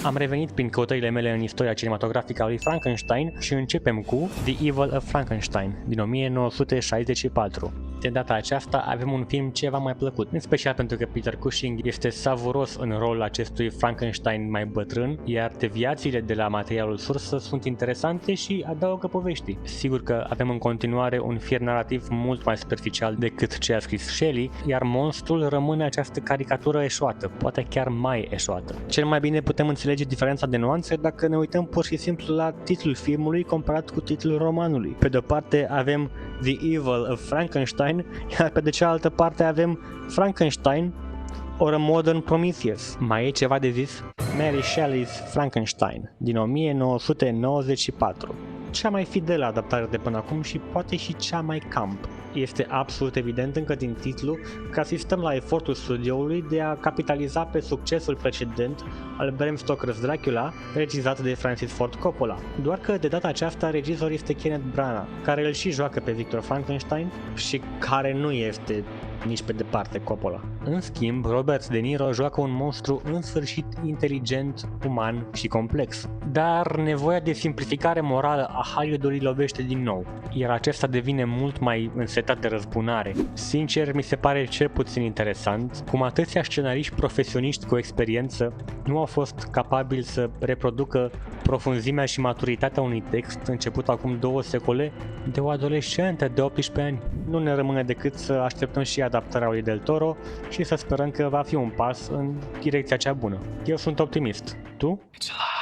Am revenit prin căutările mele în istoria cinematografică a lui Frankenstein și începem cu The Evil of Frankenstein din 1964. De data aceasta avem un film ceva mai plăcut, în special pentru că Peter Cushing este savuros în rolul acestui Frankenstein mai bătrân, iar deviațiile de la materialul sursă sunt interesante și adaugă poveștii. Sigur că avem în continuare un fir narrativ mult mai superficial decât ce a scris Shelley, iar monstrul rămâne această caricatură eșuată, poate chiar mai eșuată. Cel mai bine putem înțelege diferența de nuanțe dacă ne uităm pur și simplu la titlul filmului comparat cu titlul romanului. Pe de-o parte avem The Evil of Frankenstein, iar pe de cealaltă parte avem Frankenstein or a Modern Prometheus. Mai e ceva de zis? Mary Shelley's Frankenstein din 1994. Cea mai fidelă adaptare de până acum și poate și cea mai camp. Este absolut evident încă din titlu că asistăm la efortul studioului de a capitaliza pe succesul precedent al Bram Stoker's Dracula, regizat de Francis Ford Coppola. Doar că de data aceasta regizor este Kenneth Branagh, care îl și joacă pe Victor Frankenstein și care nu este nici pe departe Coppola. În schimb, Robert De Niro joacă un monstru în sfârșit inteligent, uman și complex. Dar nevoia de simplificare morală a Hollywoodului lovește din nou, iar acesta devine mult mai însetat de răzbunare. Sincer, mi se pare cel puțin interesant cum atâția scenariști profesioniști cu experiență nu au fost capabili să reproducă profunzimea și maturitatea unui text început acum 2 secole de o adolescentă de 18 ani. Nu ne rămâne decât să așteptăm și adaptarea lui Del Toro și să sperăm că va fi un pas în direcția cea bună. Eu sunt optimist. Tu? It's alive.